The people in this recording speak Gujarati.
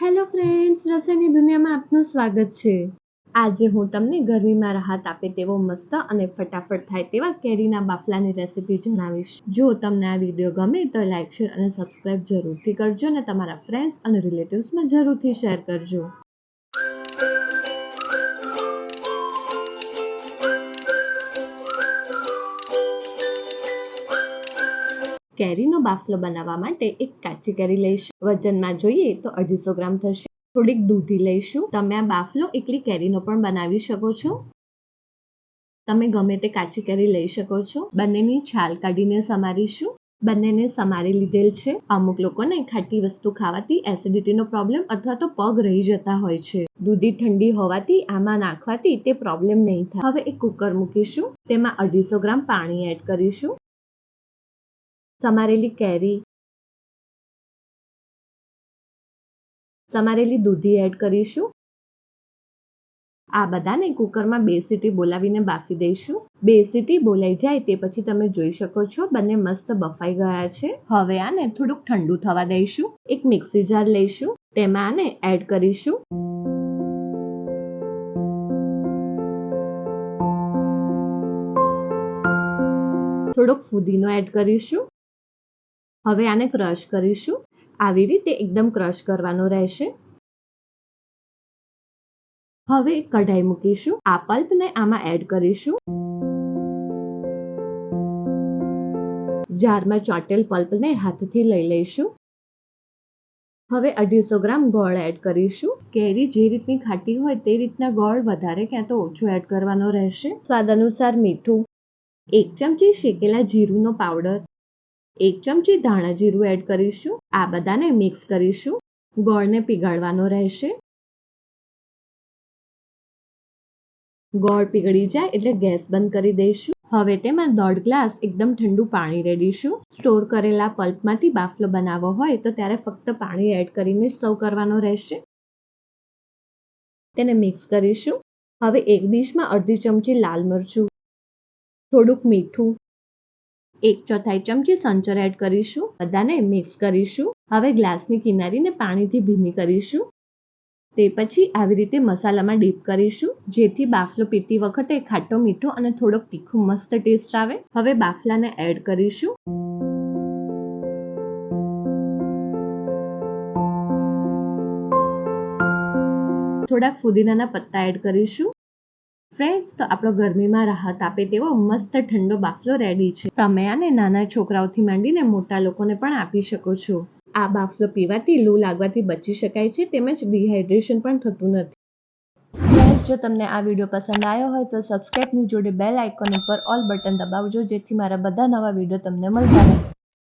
હેલો ફ્રેન્ડ્સ, રસોઈની દુનિયામાં આપનું સ્વાગત છે। આજે હું તમને ગરમીમાં રાહત આપે તેવો મસ્ત અને ફટાફટ થાય તેવા કેરીના બાફલાની રેસીપી જણાવીશ। જો તમને આ વિડીયો ગમે તો લાઈક, શેર અને સબસ્ક્રાઇબ જરૂરથી કરજો અને તમારા ફ્રેન્ડ્સ અને રિલેટિવ્સમાં જરૂરથી શેર કરજો। કેરીનો બાફલો બનાવવા માટે એક કાચી કેરી લઈશું। વજનમાં જોઈએ તો 250 ગ્રામ થશે। થોડીક દૂધી લઈશું। તમે આ બાફલો એકલી કેરીનો પણ બનાવી શકો છો। તમે ગમે તે કાચી કેરી લઈ શકો છો। બંનેની છાલ કાઢીને સમારીશું। બંનેને સમારી લીધેલ છે। અમુક લોકોને ખાટી વસ્તુ ખાવાથી એસિડિટીનો પ્રોબ્લેમ અથવા તો પગ રહી જતા હોય છે। દૂધી ઠંડી હોવાથી આમાં નાખવાથી તે પ્રોબ્લેમ નહીં થાય। હવે એક કુકર મૂકીશું। તેમાં 250 ગ્રામ પાણી એડ કરીશું। સમારેલી કેરી, સમારેલી દૂધી એડ કરીશું। આ બધાને કુકરમાં 2 સીટી બોલાવીને બાફી દઈશું। 2 સીટી બોલાઈ જાય તે પછી તમે જોઈ શકો છો બંને મસ્ત બફાઈ ગયા છે। હવે આને થોડુંક ઠંડુ થવા દઈશું। એક મિક્સી જાર લઈશું, તેમાં આને એડ કરીશું। થોડોક ફુદીનો એડ કરીશું। હવે આને ક્રશ કરીશું। આવી રીતે એકદમ ક્રશ કરવાનો રહેશે। હવે કઢાઈ મૂકીશું। આ પલ્પને આમાં એડ કરીશું। જારમાં ચોટેલ પલ્પને હાથથી લઈ લઈશું। હવે 250 ગ્રામ ગોળ એડ કરીશું। કેરી જે રીતની ખાટી હોય તે રીતના ગોળ વધારે ક્યાં તો ઓછો એડ કરવાનો રહેશે। સ્વાદ અનુસાર મીઠું, 1 ચમચી શેકેલા જીરુંનો પાવડર, 1 ચમચી ધાણા જીરું એડ કરીશું। આ બધાને મિક્સ કરીશું। ગોળને પીગાળવાનો રહેશે। ગોળ પીગળી જાય એટલે ગેસ બંધ કરી દઈશું। હવે તેમાં 1.5 ગ્લાસ એકદમ ઠંડુ પાણી રેડીશું। સ્ટોર કરેલા પલ્પમાંથી બાફલો બનાવવો હોય તો ત્યારે ફક્ત પાણી એડ કરીને સર્વ કરવાનો રહેશે। તેને મિક્સ કરીશું। હવે એક ડીશમાં 1/2 ચમચી લાલ મરચું, થોડુંક મીઠું, 1/4 ચમચી સંચર એડ કરીશું। બધાને મિક્સ કરીશું। હવે ગ્લાસની કિનારીને પાણીથી ભીની કરીશું। તે પછી આવી રીતે મસાલામાં ડીપ કરીશું, જેથી બાફલો પીતી વખતે ખાટો, મીઠો અને થોડોક તીખું મસ્ત ટેસ્ટ આવે। હવે બાફલાને એડ કરીશું। થોડાક ફુદીનાના પત્તા એડ કરીશું। ફ્રેન્ડ્સ, તો આપણો ગરમીમાં રાહત આપે તેવો મસ્ત ઠંડો બાફલો રેડી છે। તમે આને નાના છોકરાઓથી માંડીને મોટા લોકોને પણ આપી શકો છો। આ બાફલો પીવાથી લૂ લાગવાથી બચી શકાય છે, તેમજ ડિહાઇડ્રેશન પણ થતું નથી। ફ્રેન્ડ્સ, જો તમને આ વિડીયો પસંદ આવ્યો હોય તો સબસ્ક્રાઇબની જોડે બેલ આઇકોન ઉપર ઓલ બટન દબાવજો, જેથી મારા બધા નવા વિડીયો તમને મળતા રહે।